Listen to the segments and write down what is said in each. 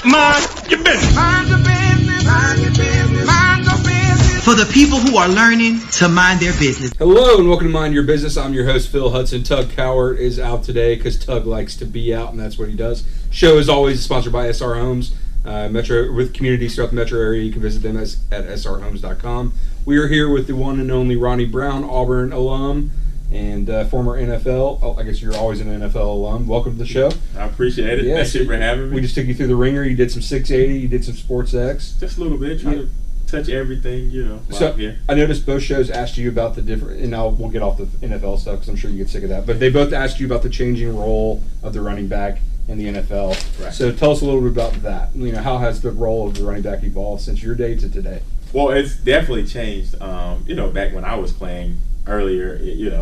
Mind your business. Mind your business. Mind your business. Mind your business. For the people who are learning to mind their business. Hello and welcome to Mind Your Business. I'm your host, Phil Hudson. Tug Cowart is out today because Tug likes to be out, and that's what he does. Show is always sponsored by SR Homes, Metro with communities throughout the metro area. You can visit them at srhomes.com. We are here with the one and only Ronnie Brown, Auburn alum and former NFL. Oh, I guess you're always an NFL alum. Welcome to the show. I appreciate it. Thank you for having me. We just took you through the ringer. You did some 680. You did some Sports X. Just a little bit. Trying to touch everything, while I'm here. I noticed both shows asked you about the different, and now we'll get off the NFL stuff because I'm sure you get sick of that, but they both asked you about the changing role of the running back in the NFL. Right. So tell us a little bit about that. How has the role of the running back evolved since your day to today? Well, it's definitely changed. Back when I was playing earlier,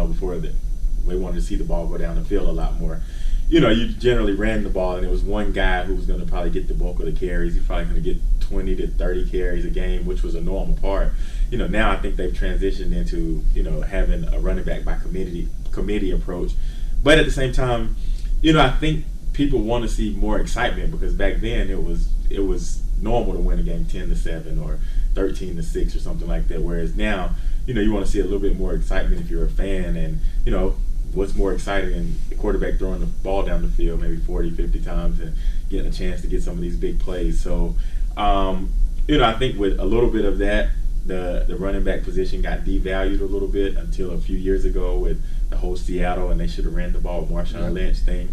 before we wanted to see the ball go down the field a lot more. You generally ran the ball, and it was one guy who was going to probably get the bulk of the carries. He's probably going to get 20 to 30 carries a game, which was a normal part. Now I think they've transitioned into, having a running back by committee approach. But at the same time, I think people want to see more excitement because back then it was normal to win a game 10-7 or 13-6 or something like that. Whereas now, you want to see a little bit more excitement if you're a fan, and what's more exciting than the quarterback throwing the ball down the field maybe 40, 50 times and getting a chance to get some of these big plays. So, I think with a little bit of that, the running back position got devalued a little bit until a few years ago with the whole Seattle and they should have ran the ball, Marshawn Lynch thing.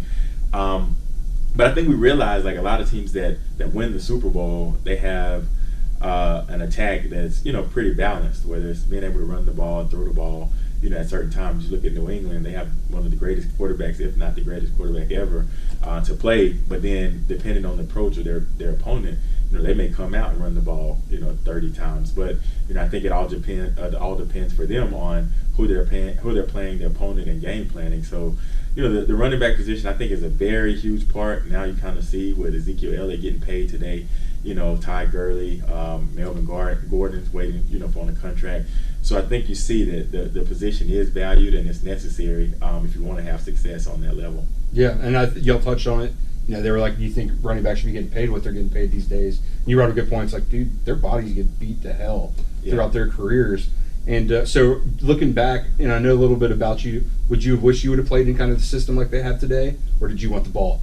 But I think we realized, like a lot of teams that win the Super Bowl, they have an attack that's, pretty balanced, whether it's being able to run the ball, throw the ball, at certain times. You look at New England, they have one of the greatest quarterbacks, if not the greatest quarterback ever, to play. But then, depending on the approach of their opponent, they may come out and run the ball, 30 times. But I think it all depends for them on who they're playing, their opponent, and game planning. So, the running back position I think is a very huge part. Now you kind of see with Ezekiel Elliott getting paid today. Ty Gurley, Melvin Gordon's waiting, for on a contract. So I think you see that the position is valued and it's necessary if you want to have success on that level. Yeah, and y'all touched on it. They were like, do you think running backs should be getting paid what they're getting paid these days? And you brought a good point. It's like, dude, their bodies get beat to hell throughout their careers. And so looking back, and I know a little bit about you, would you have wished you would have played in kind of the system like they have today, or did you want the ball?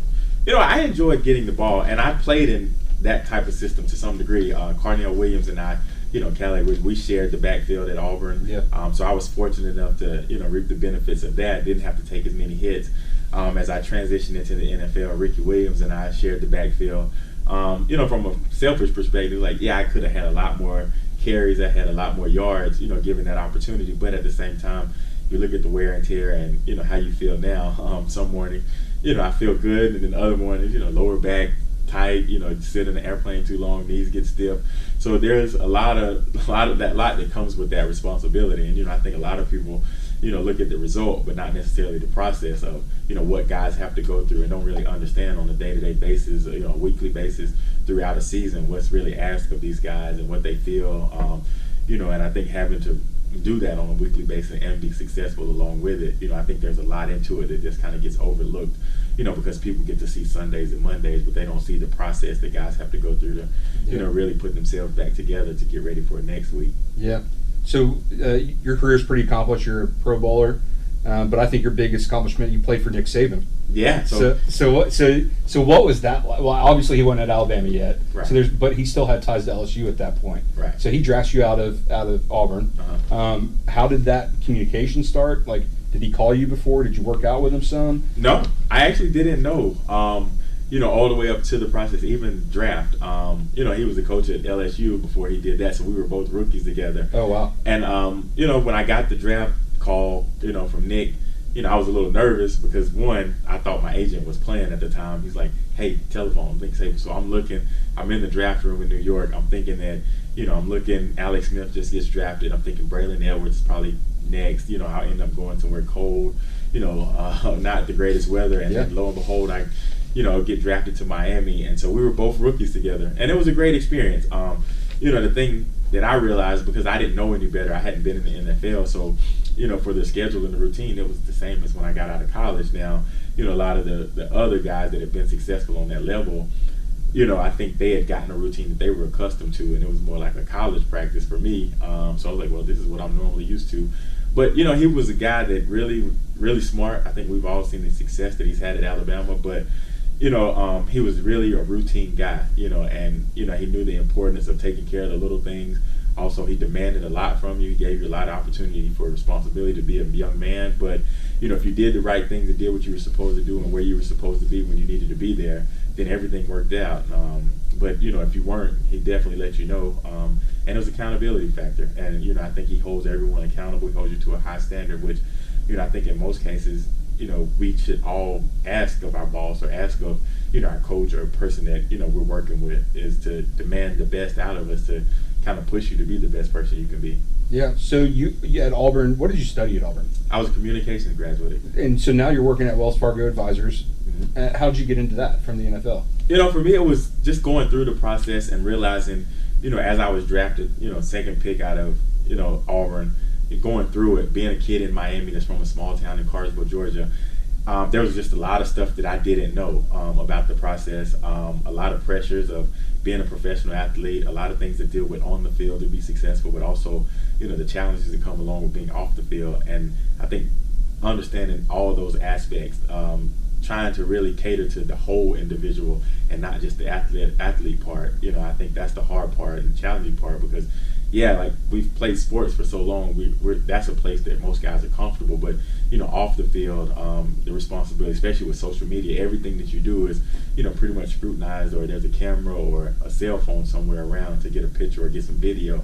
I enjoyed getting the ball, and I played in that type of system to some degree. Carnell Williams and I, Calais, we shared the backfield at Auburn. Yeah. So I was fortunate enough to, reap the benefits of that. Didn't have to take as many hits. As I transitioned into the NFL, Ricky Williams and I shared the backfield. From a selfish perspective, I could have had a lot more carries. I had a lot more yards, given that opportunity. But at the same time, you look at the wear and tear and, how you feel now. Some morning, I feel good. And then other mornings, lower back, tight, sit in the airplane too long, knees get stiff. So there's a lot that comes with that responsibility. And I think a lot of people, look at the result, but not necessarily the process of what guys have to go through and don't really understand on a day-to-day basis, a weekly basis throughout a season what's really asked of these guys and what they feel. And I think having to do that on a weekly basis and be successful along with it, I think there's a lot into it that just kind of gets overlooked. Because people get to see Sundays and Mondays, but they don't see the process that guys have to go through to, really put themselves back together to get ready for next week. Yeah. So your career is pretty accomplished. You're a Pro Bowler, but I think your biggest accomplishment, you played for Nick Saban. Yeah. So what was that like? Well, obviously he wasn't at Alabama yet. Right. But he still had ties to LSU at that point. Right. So he drafts you out of Auburn. Uh-huh. How did that communication start? Did he call you before? Did you work out with him some? No, I actually didn't know. All the way up to the process, even draft. He was the coach at LSU before he did that, so we were both rookies together. Oh, wow. And, when I got the draft call, from Nick, I was a little nervous because, one, I thought my agent was playing at the time. He's like, hey, telephone, Nick Saban. So I'm in the draft room in New York. I'm thinking that, I'm looking, Alex Smith just gets drafted. I'm thinking Braylon Edwards is probably next. I'll end up going somewhere cold, not the greatest weather. And then lo and behold, I get drafted to Miami. And so we were both rookies together. And it was a great experience. The thing that I realized, because I didn't know any better, I hadn't been in the NFL. So, for the schedule and the routine, it was the same as when I got out of college. Now, a lot of the other guys that have been successful on that level, I think they had gotten a routine that they were accustomed to, and it was more like a college practice for me. So I was like, well, this is what I'm normally used to. But, he was a guy that really, really smart. I think we've all seen the success that he's had at Alabama. But, he was really a routine guy, and, he knew the importance of taking care of the little things. Also, he demanded a lot from you. He gave you a lot of opportunity for responsibility to be a young man. But, if you did the right things and did what you were supposed to do and where you were supposed to be when you needed to be there, then everything worked out. But, if you weren't, he definitely let you know. And it was accountability factor. And, I think he holds everyone accountable. He holds you to a high standard, which, I think in most cases, we should all ask of our boss or ask of, our coach or person that, we're working with, is to demand the best out of us to kind of push you to be the best person you can be. Yeah. So you at Auburn, what did you study at Auburn? I was a communications graduate. And so now you're working at Wells Fargo Advisors. Mm-hmm. How did you get into that from the NFL? For me, it was just going through the process and realizing, as I was drafted, second pick out of, Auburn, going through it, being a kid in Miami that's from a small town in Cartersville, Georgia, there was just a lot of stuff that I didn't know about the process, a lot of pressures of being a professional athlete, a lot of things to deal with on the field to be successful, but also, the challenges that come along with being off the field. And I think understanding all of those aspects, trying to really cater to the whole individual and not just the athlete part, I think that's the hard part and challenging part, because like we've played sports for so long, that's a place that most guys are comfortable, but off the field, the responsibility, especially with social media, everything that you do is pretty much scrutinized, or there's a camera or a cell phone somewhere around to get a picture or get some video.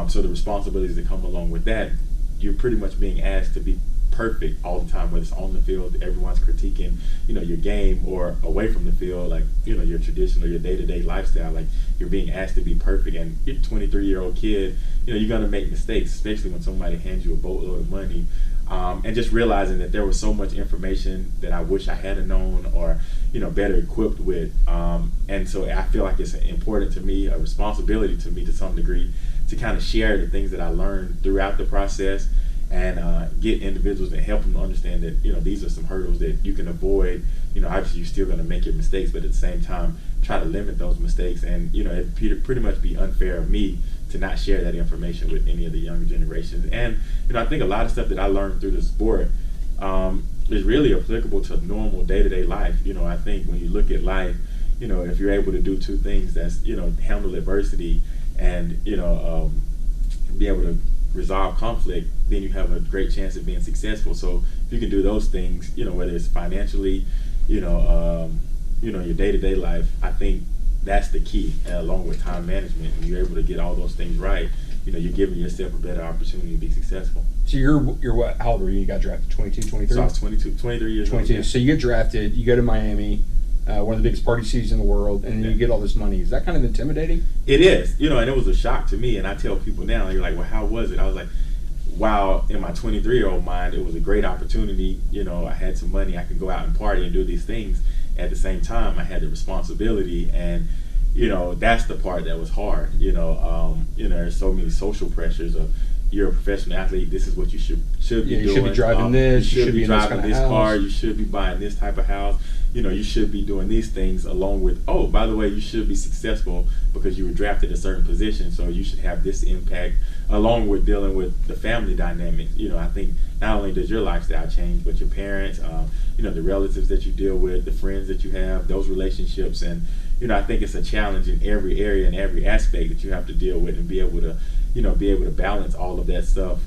So the responsibilities that come along with that, you're pretty much being asked to be perfect all the time, whether it's on the field, everyone's critiquing your game, or away from the field, like your traditional, your day-to-day lifestyle, like you're being asked to be perfect. And you're a 23-year-old kid, you're going to make mistakes, especially when somebody hands you a boatload of money. And just realizing that there was so much information that I wish I had known, or better equipped with, and so I feel like it's important to me, a responsibility to me to some degree, to kind of share the things that I learned throughout the process, and get individuals and help them understand that these are some hurdles that you can avoid. Obviously you're still going to make your mistakes, but at the same time try to limit those mistakes. And it'd pretty much be unfair of me to not share that information with any of the younger generations. And I think a lot of stuff that I learned through the sport is really applicable to normal day-to-day life. I think when you look at life, if you're able to do two things, that's handle adversity and be able to resolve conflict, then you have a great chance of being successful. So if you can do those things, whether it's financially, your day-to-day life, I think that's the key, along with time management. When you're able to get all those things right, you're giving yourself a better opportunity to be successful. So you're what? How old were you? You got drafted 22, 23? So I was 23 years 22. old. So you get drafted, you go to Miami, one of the biggest party cities in the world, and then you get all this money. Is that kind of intimidating? It is, and it was a shock to me. And I tell people now, you're like, well, how was it? I was like, wow, in my 23-year-old mind, it was a great opportunity. I had some money, I could go out and party and do these things. At the same time, I had the responsibility, and that's the part that was hard. There's so many social pressures of, you're a professional athlete, this is what you should be doing. You should be driving this. You should be be driving in this car. You should be buying this type of house. You should be doing these things, along with, oh, by the way, you should be successful because you were drafted a certain position, so you should have this impact, along with dealing with the family dynamic. I think not only does your lifestyle change, but your parents, the relatives that you deal with, the friends that you have, those relationships. And, I think it's a challenge in every area and every aspect that you have to deal with, and be able to balance all of that stuff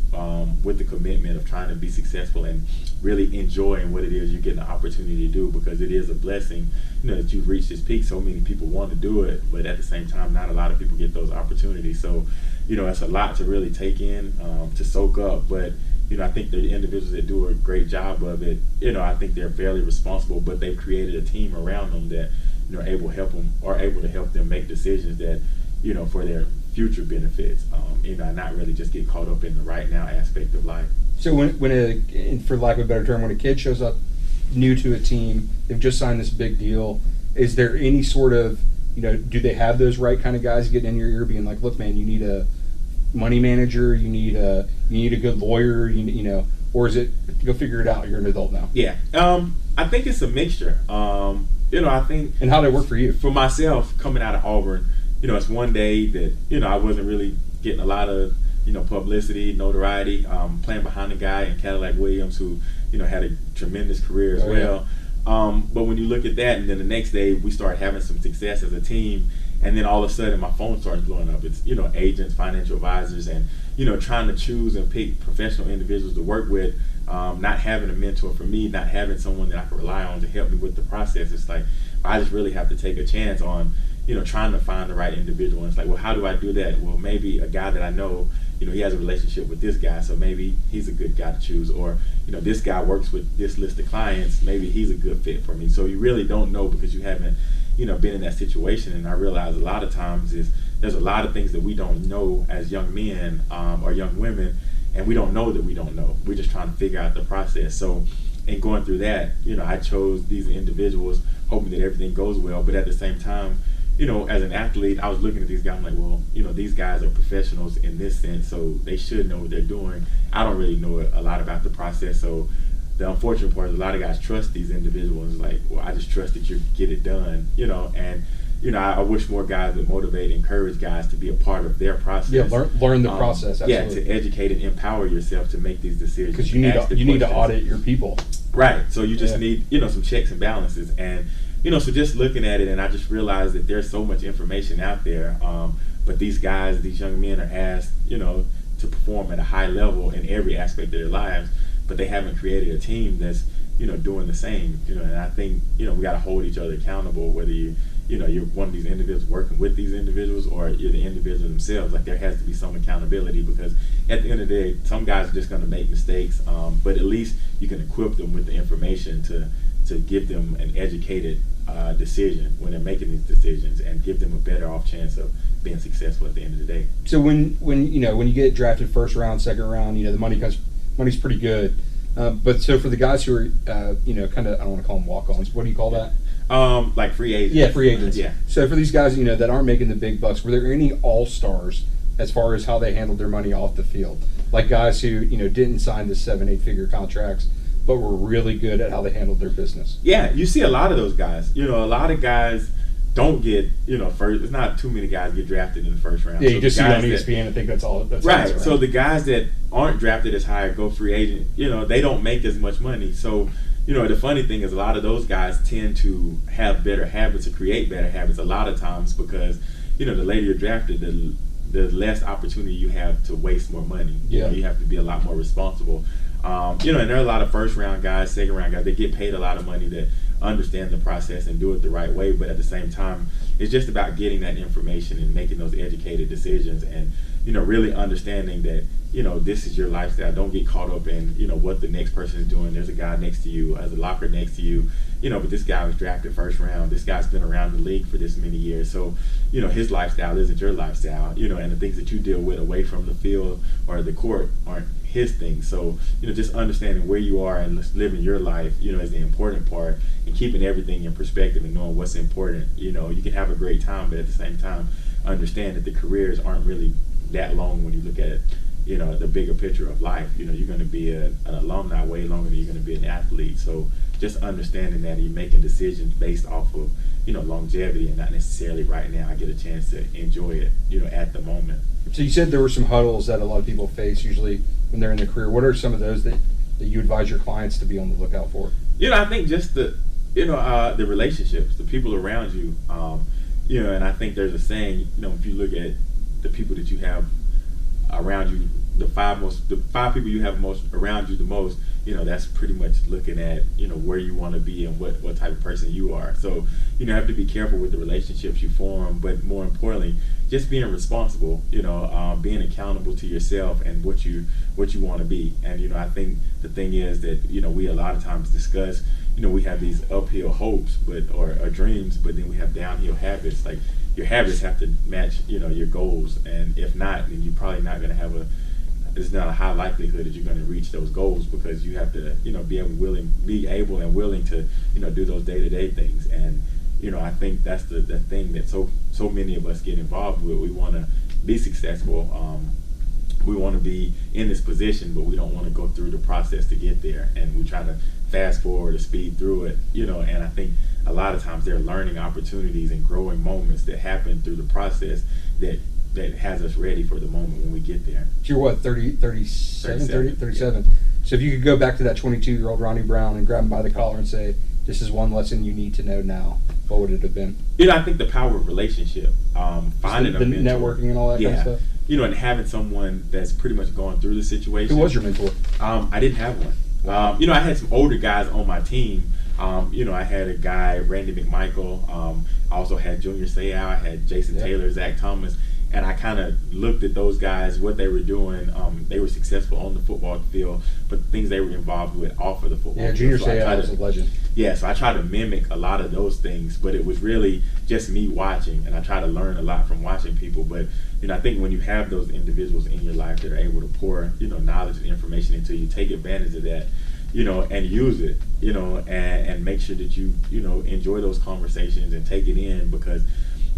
with the commitment of trying to be successful and really enjoying what it is you're getting the opportunity to do, because it is a blessing, that you've reached this peak. So many people want to do it, but at the same time, not a lot of people get those opportunities. So, it's a lot to really take in, to soak up. But, I think the individuals that do a great job of it, I think they're fairly responsible, but they've created a team around them that, are able to help them make decisions that, for their future benefits, not really just get caught up in the right now aspect of life. So when for lack of a better term, when a kid shows up new to a team, they've just signed this big deal, is there any sort of, do they have those right kind of guys getting in your ear being like, look, man, you need a money manager, you need a good lawyer, or is it, go figure it out, you're an adult now? Yeah. I think it's a mixture. I think. And how did it work for you? For myself, coming out of Auburn, it's one day that I wasn't really getting a lot of publicity, notoriety. Playing behind a guy in Cadillac Williams who had a tremendous career as well. But when you look at that, and then the next day we start having some success as a team, and then all of a sudden my phone starts blowing up. It's agents, financial advisors, and trying to choose and pick professional individuals to work with. Not having a mentor for me, not having someone that I could rely on to help me with the process. It's like I just really have to take a chance on trying to find the right individual. And it's like, well, how do I do that? Well, maybe a guy that I know, he has a relationship with this guy, so maybe he's a good guy to choose. Or this guy works with this list of clients, maybe he's a good fit for me. So you really don't know because you haven't been in that situation. And I realize a lot of times there's a lot of things that we don't know as young men or young women, and we don't know that we don't know. We're just trying to figure out the process. So in going through that, I chose these individuals hoping that everything goes well, but at the same time, as an athlete, I was looking at these guys, I'm like, well, these guys are professionals in this sense, so they should know what they're doing. I don't really know a lot about the process, so the unfortunate part is a lot of guys trust these individuals, like, well, I just trust that you get it done, and I wish more guys would motivate, encourage guys to be a part of their process. Yeah, learn the process. Absolutely. Yeah, to educate and empower yourself to make these decisions. Because you need to audit your people. Right. So you just need some checks and balances, and so just looking at it, and I just realized that there's so much information out there. But these guys, these young men, are asked to perform at a high level in every aspect of their lives, but they haven't created a team that's doing the same. And I think we got to hold each other accountable, whether you're one of these individuals working with these individuals or you're the individual themselves. Like, there has to be some accountability, because at the end of the day, some guys are just going to make mistakes, but at least you can equip them with the information to give them an educated decision when they're making these decisions, and give them a better off chance of being successful at the end of the day. So when you get drafted first round, second round, the money's pretty good. But so for the guys who are kind of, I don't want to call them walk-ons. What do you call that? Like free agents. Yeah, free agents. Yeah. So for these guys, that aren't making the big bucks, were there any all-stars as far as how they handled their money off the field? Like guys who, didn't sign the 7-8 figure contracts, but were really good at how they handled their business. Yeah, you see a lot of those guys. A lot of guys don't get, first. There's not too many guys get drafted in the first round. Yeah, you just see it on ESPN and think that's all. That's right. Right. So the guys that aren't drafted as high, go free agent, they don't make as much money. So, the funny thing is a lot of those guys tend to have better habits or create better habits a lot of times, because, the later you're drafted, the less opportunity you have to waste more money. You have to be a lot more responsible. And there are a lot of first round guys, second round guys, they get paid a lot of money that understand the process and do it the right way, but at the same time, it's just about getting that information and making those educated decisions, and really understanding that this is your lifestyle. Don't get caught up in what the next person is doing. There's a guy next to you, there's a locker next to you, but this guy was drafted first round. This guy's been around the league for this many years, so his lifestyle isn't your lifestyle, and the things that you deal with away from the field or the court aren't his thing. So just understanding where you are and living your life is the important part, and keeping everything in perspective and knowing what's important. You can have a great time, but at the same time understand that the careers aren't really that long when you look at it, the bigger picture of life. You're going to be an alumni way longer than you're going to be an athlete. So just understanding that you're making decisions based off of longevity, and not necessarily right now I get a chance to enjoy it at the moment. So you said there were some huddles that a lot of people face usually when they're in their career. What are some of those that you advise your clients to be on the lookout for? I think just the relationships, the people around you. And I think there's a saying, if you look at the people that you have around you, the five people you have most around you the most, that's pretty much looking at where you want to be and what type of person you are. So you have to be careful with the relationships you form, but more importantly, just being responsible, being accountable to yourself and what you want to be. And I think the thing is that we a lot of times discuss, we have these uphill hopes or dreams, but then we have downhill habits. Like, your habits have to match your goals, and if not, then you're probably not going to have it's not a high likelihood that you're going to reach those goals, because you have to be able and willing to do those day-to-day things. And I think that's the thing that so many of us get involved with. We want to be successful, we want to be in this position, but we don't want to go through the process to get there, and we try to fast forward or speed through it, and I think a lot of times there are learning opportunities and growing moments that happen through the process that has us ready for the moment when we get there. You're what, 37? Yeah. So if you could go back to that 22-year-old Ronnie Brown and grab him by the collar and say, this is one lesson you need to know now, what would it have been? I think the power of relationship, finding the a mentor, networking and all that kind of stuff. And having someone that's pretty much gone through the situation. Who was your mentor? I didn't have one. Wow. I had some older guys on my team. I had a guy, Randy McMichael. I also had Junior Seau. I had Jason Taylor, Zach Thomas. And I kind of looked at those guys, what they were doing. They were successful on the football field, but the things they were involved with off of the football field. Junior Seau was a legend. Yeah, so I tried to mimic a lot of those things, but it was really just me watching, and I try to learn a lot from watching people. But, I think when you have those individuals in your life that are able to pour, knowledge and information into you, take advantage of that, and use it, and make sure that you, enjoy those conversations and take it in, because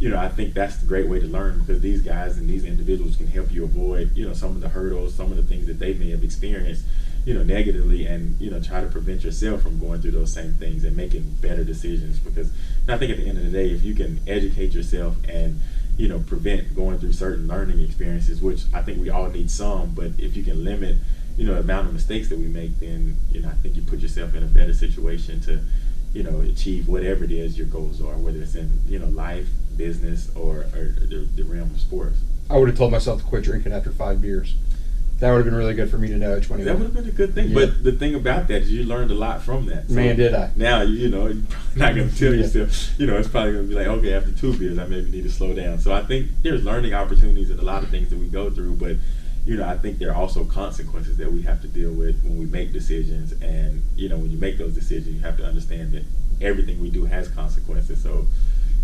I think that's the great way to learn, because these guys and these individuals can help you avoid, some of the hurdles, some of the things that they may have experienced, negatively, and, try to prevent yourself from going through those same things and making better decisions. Because I think at the end of the day, if you can educate yourself and, prevent going through certain learning experiences, which I think we all need some, but if you can limit, the amount of mistakes that we make, then, I think you put yourself in a better situation to, achieve whatever it is your goals are, whether it's in, life, business, or the realm of sports. I would have told myself to quit drinking after 5 beers. That would have been really good for me to know at 21. That would have been a good thing. Yeah. But the thing about that is you learned a lot from that. So man, did I. Now, you're probably not going to tell yourself, it's probably going to be like, okay, after 2 beers, I maybe need to slow down. So I think there's learning opportunities in a lot of things that we go through, but, I think there are also consequences that we have to deal with when we make decisions. And, when you make those decisions, you have to understand that everything we do has consequences. So,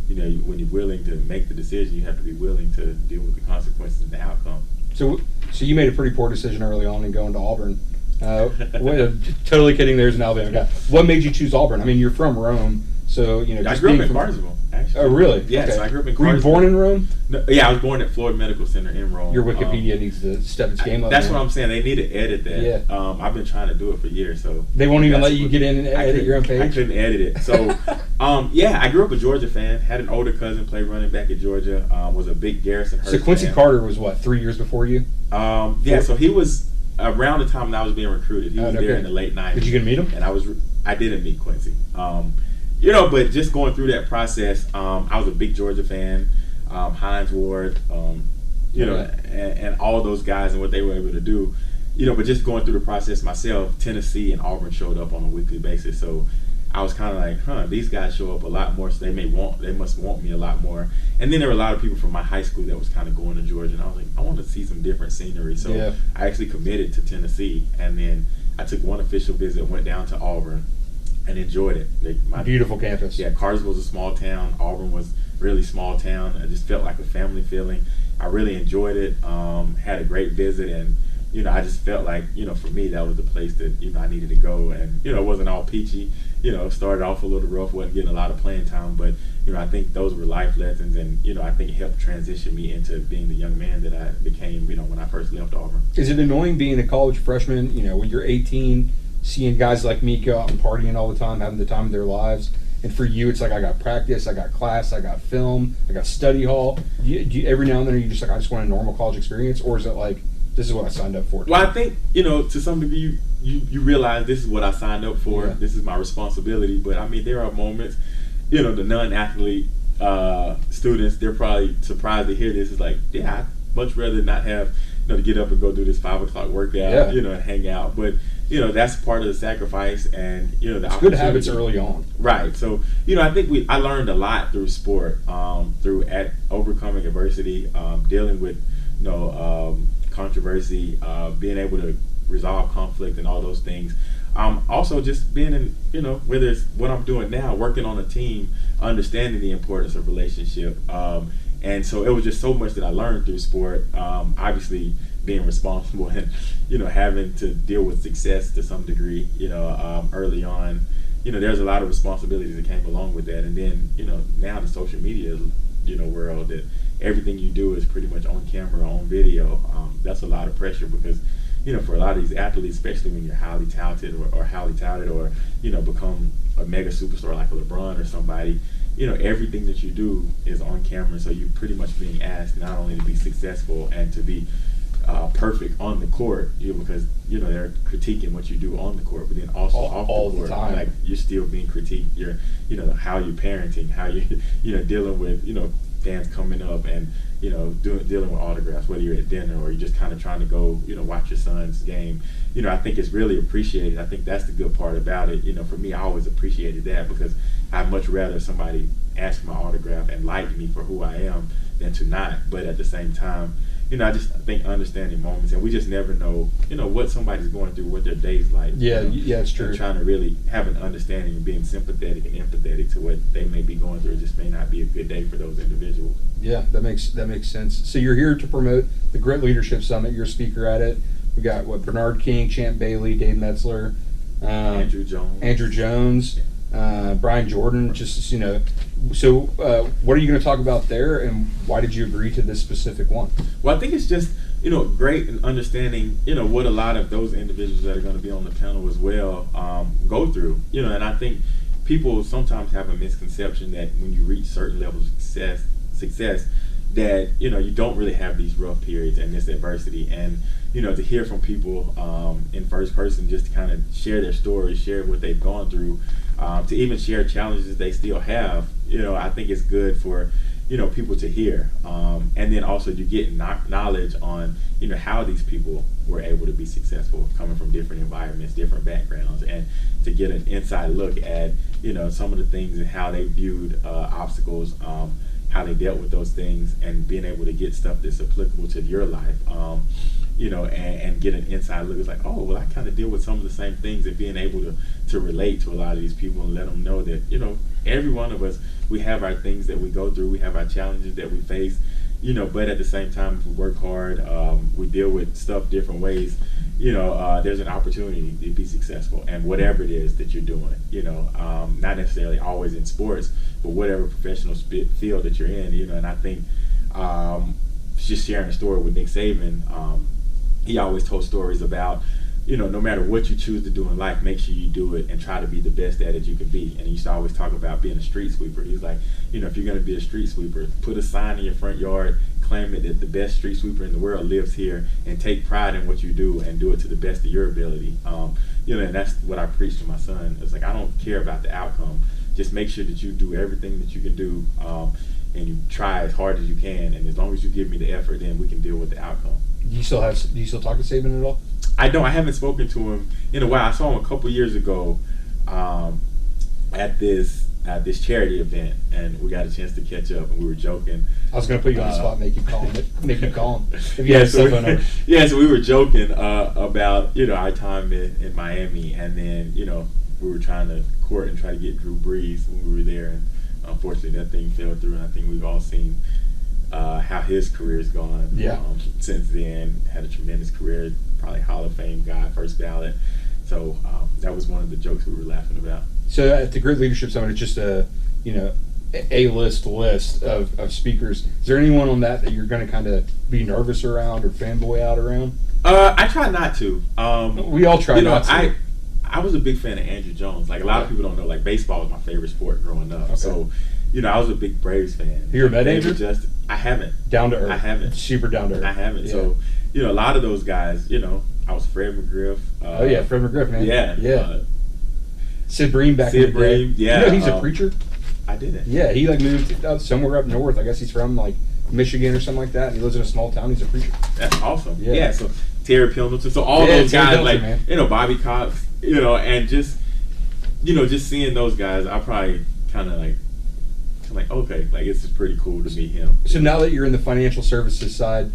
when you're willing to make the decision, you have to be willing to deal with the consequences and the outcome. So you made a pretty poor decision early on in going to Auburn. Totally kidding. There's an Alabama guy. What made you choose Auburn? I mean, you're from Rome, so I grew up in Cartersville, actually. Oh, really? Yes, okay. I grew up in Cartersville. Were you born in Rome? No, yeah, I was born at Floyd Medical Center in Rome. Your Wikipedia needs to step its game up. That's what I'm saying. They need to edit that. Yeah. I've been trying to do it for years, so they won't even let you get in and edit your own page. I couldn't edit it. So, I grew up a Georgia fan. Had an older cousin play running back at Georgia. Was a big Garrison Hurst So Quincy fan. Carter was what, 3 years before you? So he was around the time that I was being recruited. He was there in the late 90s. Did you get to meet him? And I didn't meet Quincy. But just going through that process, I was a big Georgia fan. Hines Ward, and all of those guys and what they were able to do. But just going through the process myself, Tennessee and Auburn showed up on a weekly basis. So I was kind of like, these guys show up a lot more, so they must want me a lot more. And then there were a lot of people from my high school that was kind of going to Georgia, and I was like, I want to see some different scenery. So I actually committed to Tennessee, and then I took one official visit, went down to Auburn, and enjoyed it. Beautiful campus. Yeah, Cartersville was a small town. Auburn was really small town. It just felt like a family feeling. I really enjoyed it. Had a great visit, and I just felt like for me that was the place that I needed to go. And it wasn't all peachy. Started off a little rough, wasn't getting a lot of playing time, but I think those were life lessons, and I think it helped transition me into being the young man that I became. When I first left Auburn. Is it annoying being a college freshman? When you're 18. Seeing guys like me go out and partying all the time, having the time of their lives, and for you, it's like I got practice, I got class, I got film, I got study hall. Do you, every now and then, are you just like, I just want a normal college experience, or is it like, this is what I signed up for? Well, I think to some degree, you realize this is what I signed up for. Yeah. This is my responsibility. But I mean, there are moments, the non-athlete students, they're probably surprised to hear this. It's like, I'd much rather not have to get up and go do this 5 o'clock workout, and hang out, but. That's part of the sacrifice, and the it's good habits early on, right? So I think I learned a lot through sport, through overcoming adversity, dealing with controversy, being able to resolve conflict and all those things. Also just being in whether it's what I'm doing now, working on a team, understanding the importance of relationship, and so it was just so much that I learned through sport. Obviously being responsible and having to deal with success to some degree early on, there's a lot of responsibilities that came along with that. And then now the social media world that everything you do is pretty much on camera, on video. That's a lot of pressure because, for a lot of these athletes, especially when you're highly talented or highly touted or, become a mega superstar like a LeBron or somebody, everything that you do is on camera. So you're pretty much being asked not only to be successful and to be perfect on the court, because they're critiquing what you do on the court, but then also off the court, time. like you're still being critiqued. You're, how you're parenting, how you, dealing with, fans coming up and dealing with autographs, whether you're at dinner or you're just kind of trying to go, watch your son's game. I think it's really appreciated. I think that's the good part about it. For me, I always appreciated that because I'd much rather somebody ask my autograph and like me for who I am than to not. But at the same time, I just think understanding moments, and we just never know, what somebody's going through, what their day's like. Yeah, it's true. And trying to really have an understanding and being sympathetic and empathetic to what they may be going through. It just may not be a good day for those individuals. Yeah, that makes sense. So you're here to promote the Grit Leadership Summit. You're a speaker at it. We got Bernard King, Champ Bailey, Dave Metzler, Andrew Jones, Brian Jordan. Just So what are you going to talk about there, and why did you agree to this specific one? Well, I think it's just great in understanding what a lot of those individuals that are going to be on the panel as well go through. And I think people sometimes have a misconception that when you reach certain levels of success that you don't really have these rough periods and this adversity, and to hear from people in first person, just to kind of share their stories, share what they've gone through, to even share challenges they still have. I think it's good for people to hear, and then also you get knowledge on how these people were able to be successful, coming from different environments, different backgrounds, and to get an inside look at some of the things and how they viewed obstacles, how they dealt with those things, and being able to get stuff that's applicable to your life, and get an inside look. It's like, oh, well, I kind of deal with some of the same things, and being able to relate to a lot of these people and let them know that, every one of us, we have our things that we go through, we have our challenges that we face, but at the same time, if we work hard, we deal with stuff different ways, there's an opportunity to be successful, and whatever it is that you're doing, not necessarily always in sports, but whatever professional field that you're in, and I think just sharing a story with Nick Saban, he always told stories about, no matter what you choose to do in life, make sure you do it and try to be the best at it you can be. And he used to always talk about being a street sweeper. He's like, if you're going to be a street sweeper, put a sign in your front yard, claim it that the best street sweeper in the world lives here, and take pride in what you do and do it to the best of your ability. And that's what I preach to my son. It's like, I don't care about the outcome. Just make sure that you do everything that you can do, and you try as hard as you can. And as long as you give me the effort, then we can deal with the outcome. Do you still talk to Saban at all? I don't. I haven't spoken to him in a while. I saw him a couple years ago at this charity event, and we got a chance to catch up, and we were joking. I was going to put you on the spot, make you call him. If you had a cell phone number. Yeah, so we were joking about our time in Miami, and then we were trying to court and try to get Drew Brees when we were there, and unfortunately that thing fell through. And I think we've all seen how his career's gone. Yeah. Since then, had a tremendous career, probably Hall of Fame guy, first ballot. So that was one of the jokes we were laughing about. So at the Grit Leadership Summit, it's just a list of speakers. Is there anyone on that you're going to kind of be nervous around or fanboy out around? I try not to. We all try not to. I was a big fan of Andrew Jones. Like a lot of people don't know, like baseball was my favorite sport growing up. Okay. So, I was a big Braves fan. You ever met Andrew? I haven't. Down to earth. I haven't. Super down to earth. I haven't. Yeah. So, a lot of those guys, I was Fred McGriff. Fred McGriff, man. Yeah. Sid Bream back in the day. Yeah. He's a preacher. I didn't. Yeah, he moved somewhere up north. I guess he's from Michigan or something like that. And he lives in a small town. He's a preacher. That's awesome. Yeah. So Terry Pendleton. So all those guys, man. Bobby Cox, and just seeing those guys, I probably kind of okay, it's just pretty cool to meet him. So now that you're in the financial services side,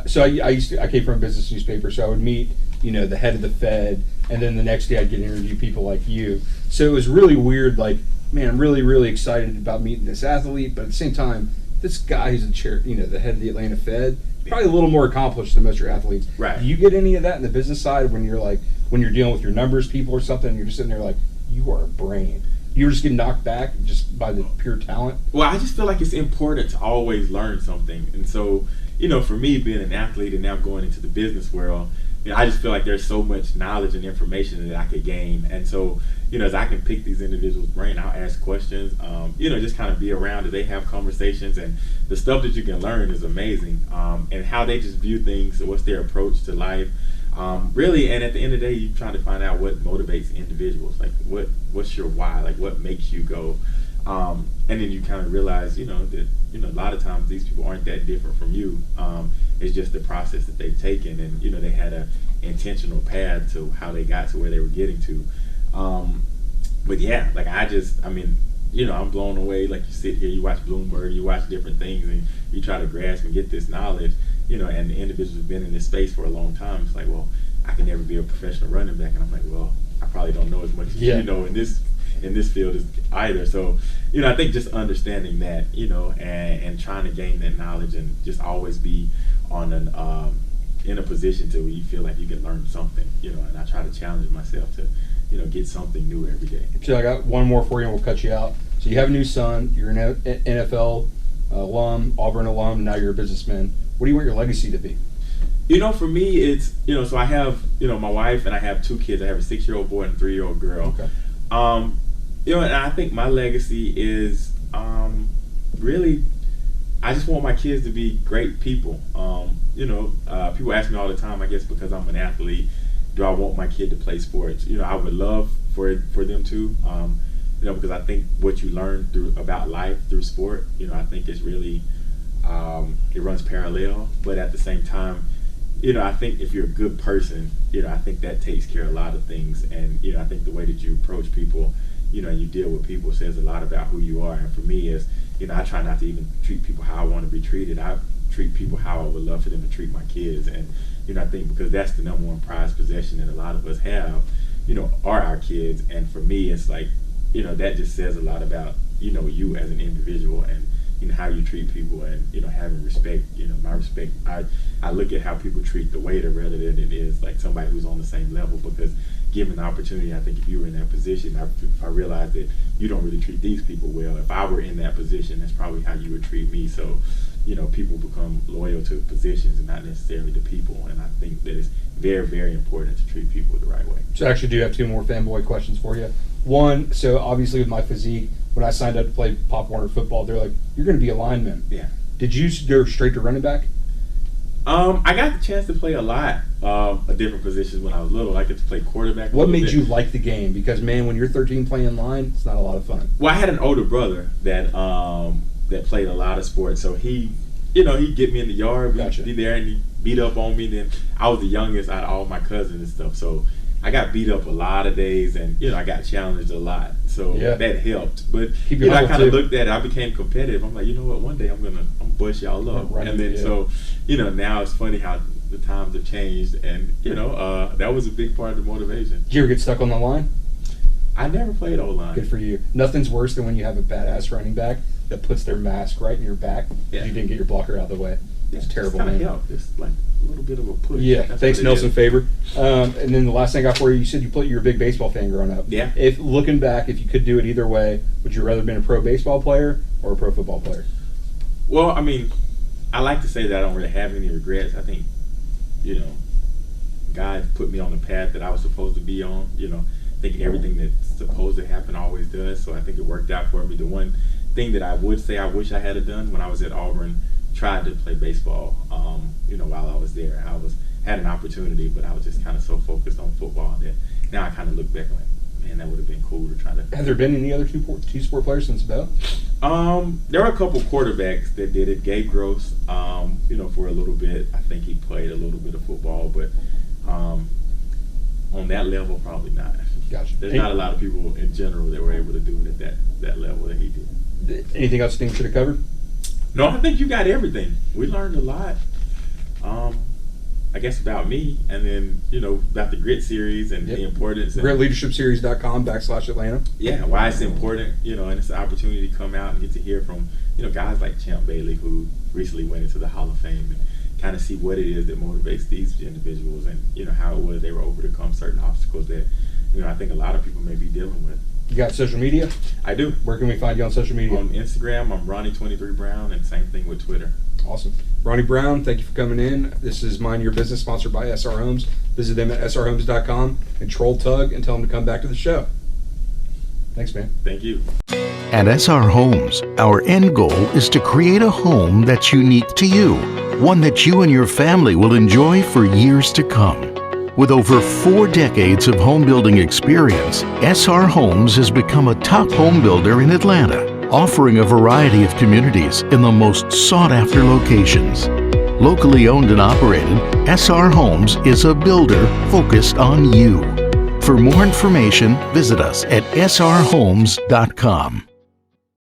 so I came from a business newspaper, so I would meet the head of the Fed, and then the next day I'd get to interview people like you. So it was really weird. Man, I'm really, really excited about meeting this athlete, but at the same time, this guy who's the head of the Atlanta Fed, probably a little more accomplished than most of your athletes. Right. Do you get any of that in the business side when you're dealing with your numbers people or something, and you're just sitting there you are a brain? You were just getting knocked back just by the pure talent? Well, I just feel like it's important to always learn something. And so, for me, being an athlete and now going into the business world, I just feel like there's so much knowledge and information that I could gain. And so, as I can pick these individuals' brain, I'll ask questions, just kind of be around as they have conversations. And the stuff that you can learn is amazing. And how they just view things, what's their approach to life. Really, and at the end of the day, you're trying to find out what motivates individuals. Like, what's your why? Like, what makes you go? And then you kind of realize, that, a lot of times these people aren't that different from you. It's just the process that they've taken, and, they had a intentional path to how they got to where they were getting to. But yeah, like I'm blown away. Like, you sit here, you watch Bloomberg, you watch different things, and you try to grasp and get this knowledge, and the individuals have been in this space for a long time. It's like, well, I can never be a professional running back. And I'm like, well, I probably don't know as much as you know in this field either. So, I think just understanding that, and trying to gain that knowledge and just always be on in a position to where you feel like you can learn something, and I try to challenge myself to, get something new every day. So I got one more for you and we'll cut you out. So you have a new son, you're an NFL alum, Auburn alum, now you're a businessman. What do you want your legacy to be? For me, it's, so I have, my wife and I have 2 kids. I have a 6-year-old boy and a 3-year-old girl. Okay. And I think my legacy is really, I just want my kids to be great people. People ask me all the time, I guess because I'm an athlete, do I want my kid to play sports? I would love for them to, because I think what you learn about life through sport, I think is really, it runs parallel. But at the same time, I think if you're a good person, I think that takes care of a lot of things. And, I think the way that you approach people, and you deal with people says a lot about who you are. And for me is, I try not to even treat people how I want to be treated. I treat people how I would love for them to treat my kids. And, I think because that's the number one prized possession that a lot of us have, are our kids. And for me, it's like, that just says a lot about, you as an individual and, how you treat people and, having respect, my respect. I look at how people treat the waiter rather than it is like somebody who's on the same level, because given the opportunity, I think if you were in that position, if I realized that you don't really treat these people well, if I were in that position, that's probably how you would treat me. So, people become loyal to positions and not necessarily to people. And I think that it's very, very important to treat people the right way. So I actually do have 2 more fanboy questions for you. One, so obviously with my physique, when I signed up to play Pop Warner football, they're like, you're going to be a lineman. Yeah. Did you go straight to running back? I got the chance to play a lot of different positions when I was little. I got to play quarterback. What made you like the game? Because, man, when you're 13 playing line, it's not a lot of fun. Well, I had an older brother that played a lot of sports. So he'd get me in the yard, we'd be there, and he'd beat up on me. Then I was the youngest out of all my cousins and stuff. So I got beat up a lot of days, and I got challenged a lot, so that helped. But I kind of looked at it. I became competitive. I'm like, one day I'm gonna bust y'all up, and then so now it's funny how the times have changed, and that was a big part of the motivation. Did you ever get stuck on the line? I never played O-line. Good for you. Nothing's worse than when you have a badass running back that puts their mask right in your back because you didn't get your blocker out of the way. It's terrible, man. Just like a little bit of a push. Yeah, thanks, Nelson Faber. And then the last thing I got for you, you said you were a big baseball fan growing up. Yeah. If looking back, if you could do it either way, would you rather been a pro baseball player or a pro football player? Well, I like to say that I don't really have any regrets. I think, God put me on the path that I was supposed to be on. I think everything that's supposed to happen always does. So I think it worked out for me. The one thing that I would say I wish I had done when I was at Auburn, tried to play baseball, while I was there. Had an opportunity, but I was just kind of so focused on football that now I kind of look back and like, man, that would have been cool to try to. Have there been any other two sport players since Bell? There were a couple quarterbacks that did it. Gabe Gross, for a little bit. I think he played a little bit of football, but on that level, probably not. Gotcha. There's not a lot of people in general that were able to do it at that level that he did. Anything else you think we should have covered? No, I think you got everything. We learned a lot. I guess about me, and then about the Grit series and the importance. GritLeadershipSeries.com/Atlanta. Yeah, why it's important. And it's an opportunity to come out and get to hear from guys like Champ Bailey, who recently went into the Hall of Fame, and kind of see what it is that motivates these individuals, and how it was they were able to overcome certain obstacles that I think a lot of people may be dealing with. You got social media? I do. Where can we find you on social media? On Instagram, I'm Ronnie23Brown, and same thing with Twitter. Awesome. Ronnie Brown, thank you for coming in. This is Mind Your Business, sponsored by SR Homes. Visit them at srhomes.com and troll Tug and tell them to come back to the show. Thanks, man. Thank you. At SR Homes, our end goal is to create a home that's unique to you, one that you and your family will enjoy for years to come. With over 4 decades of home building experience, SR Homes has become a top home builder in Atlanta, offering a variety of communities in the most sought-after locations. Locally owned and operated, SR Homes is a builder focused on you. For more information, visit us at srhomes.com.